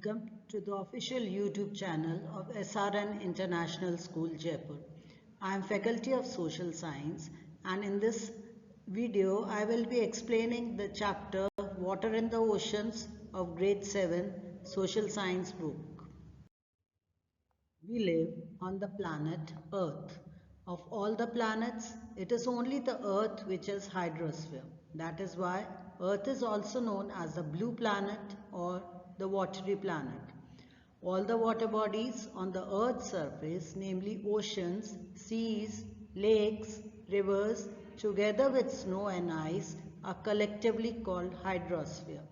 Welcome to the official YouTube channel of SRN International School, Jaipur. I am Faculty of Social Science, and in this video I will be explaining the chapter Water in the Oceans of Grade 7 Social Science book. We live on the planet Earth. Of all the planets, it is only the Earth which is hydrosphere. That is why Earth is also known as the blue planet or the watery planet. All the water bodies on the Earth's surface, namely oceans, seas, lakes, rivers, together with snow and ice, are collectively called hydrosphere.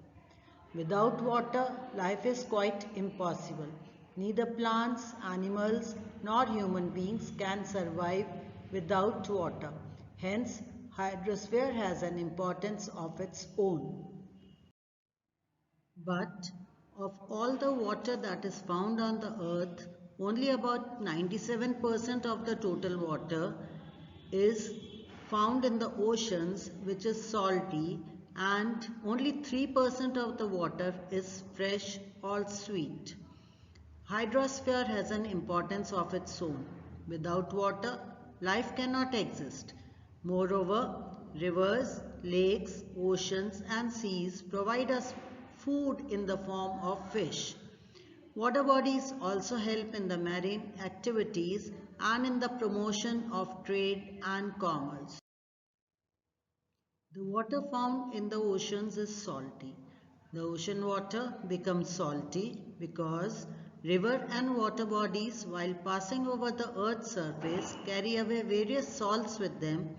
Without water, life is quite impossible. Neither plants, animals, nor human beings can survive without water. Hence, hydrosphere has an importance of its own. But of all the water that is found on the earth, only about 97% of the total water is found in the oceans, which is salty, and only 3% of the water is fresh or sweet. Hydrosphere has an importance of its own. Without water, life cannot exist. Moreover, rivers, lakes, oceans and seas provide us food in the form of fish. Water bodies also help in the marine activities and in the promotion of trade and commerce. The water found in the oceans is salty. The ocean water becomes salty because river and water bodies, while passing over the earth's surface, carry away various salts with them,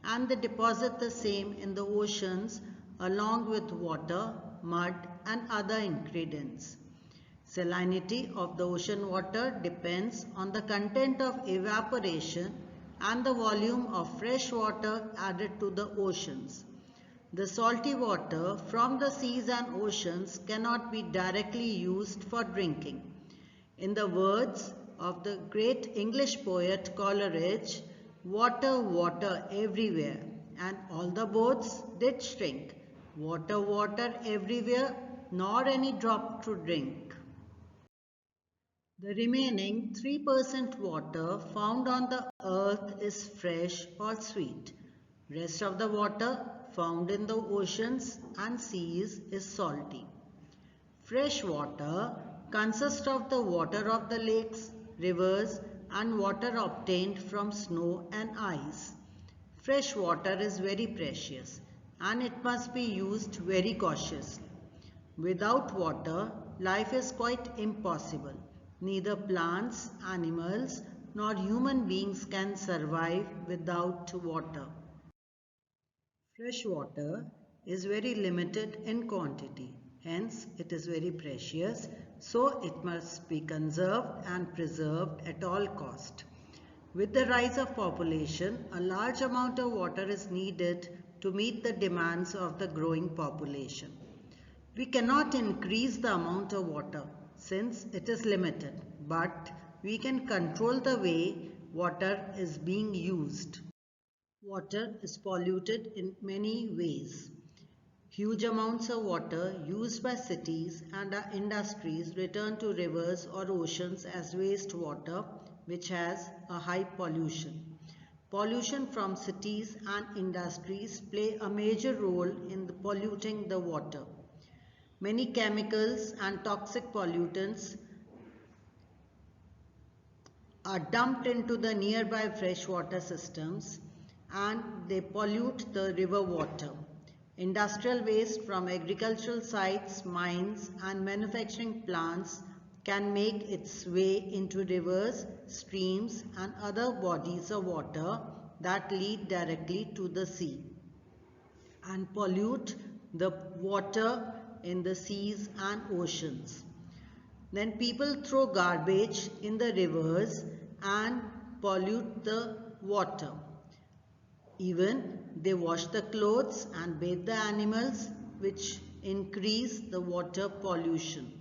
and they deposit the same in the oceans along with water, mud and other ingredients. Salinity of the ocean water depends on the content of evaporation and the volume of fresh water added to the oceans. The salty water from the seas and oceans cannot be directly used for drinking. In the words of the great English poet Coleridge, "Water, water everywhere, and all the boats did shrink. Water, water everywhere, nor any drop to drink." The remaining 3% water found on the earth is fresh or sweet. Rest of the water found in the oceans and seas is salty. Fresh water consists of the water of the lakes, rivers and water obtained from snow and ice. Fresh water is very precious and it must be used very cautiously. Without water, life is quite impossible. Neither plants, animals nor human beings can survive without water. Fresh water is very limited in quantity, hence it is very precious, so it must be conserved and preserved at all cost. With the rise of population, a large amount of water is needed to meet the demands of the growing population. We cannot increase the amount of water since it is limited, but we can control the way water is being used. Water is polluted in many ways. Huge amounts of water used by cities and our industries return to rivers or oceans as wastewater, which has a high pollution. Pollution from cities and industries play a major role in polluting the water. Many chemicals and toxic pollutants are dumped into the nearby freshwater systems and they pollute the river water. Industrial waste from agricultural sites, mines and manufacturing plants can make its way into rivers, streams and other bodies of water that lead directly to the sea and pollute the water in the seas and oceans. Then people throw garbage in the rivers and pollute the water. Even they wash the clothes and bathe the animals, which increase the water pollution.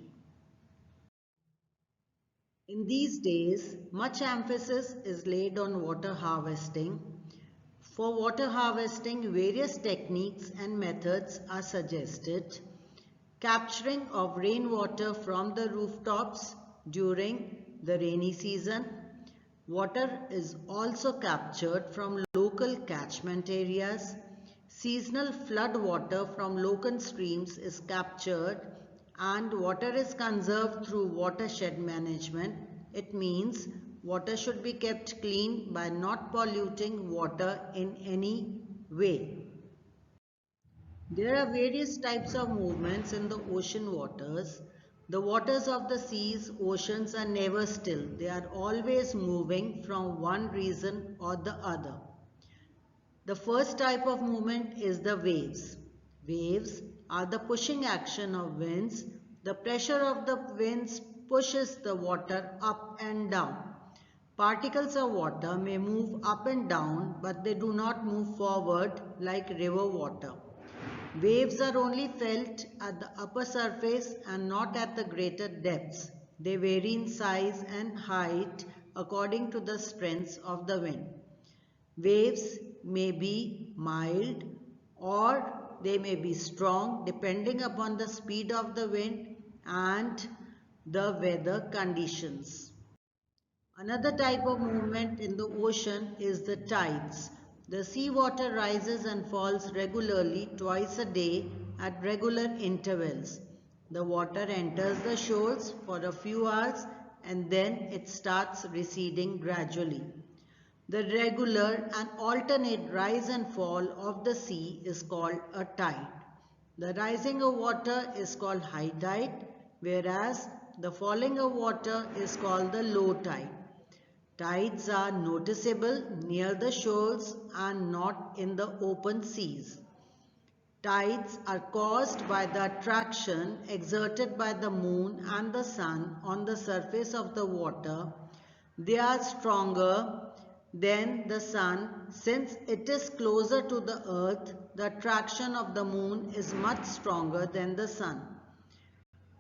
In these days, much emphasis is laid on water harvesting. For water harvesting, various techniques and methods are suggested. capturing of rainwater from the rooftops during the rainy season. Water is also captured from local catchment areas. Seasonal flood water from local streams is captured and water is conserved through watershed management. It means water should be kept clean by not polluting water in any way. There are various types of movements in the ocean waters. The waters of the seas, oceans are never still. They are always moving from one region or the other. The first type of movement is the waves. Waves are the pushing action of winds. The pressure of the winds pushes the water up and down. Particles of water may move up and down, but they do not move forward like river water. Waves are only felt at the upper surface and not at the greater depths. They vary in size and height according to the strength of the wind. Waves may be mild or they may be strong depending upon the speed of the wind and the weather conditions. Another type of movement in the ocean is the tides. The seawater rises and falls regularly twice a day at regular intervals. The water enters the shores for a few hours and then it starts receding gradually. The regular and alternate rise and fall of the sea is called a tide. The rising of water is called high tide, whereas the falling of water is called the low tide. Tides are noticeable near the shores and not in the open seas. Tides are caused by the attraction exerted by the moon and the sun on the surface of the water. They are stronger than the sun since it is closer to the earth. The attraction of the moon is much stronger than the sun.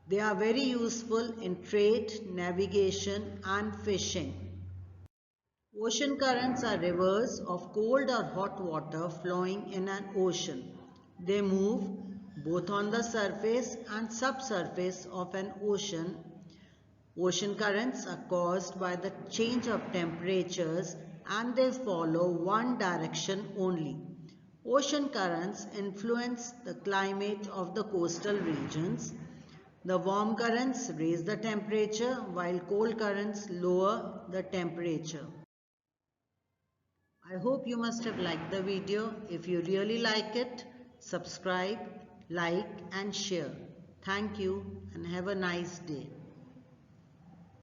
They are very useful in trade, navigation and fishing. Ocean currents are rivers of cold or hot water flowing in an ocean. They move both on the surface and subsurface of an ocean. Ocean currents are caused by the change of temperatures and they follow one direction only. Ocean currents influence the climate of the coastal regions. The warm currents raise the temperature while cold currents lower the temperature. I hope you must have liked the video. If you really like it, subscribe, like and share. Thank you and have a nice day.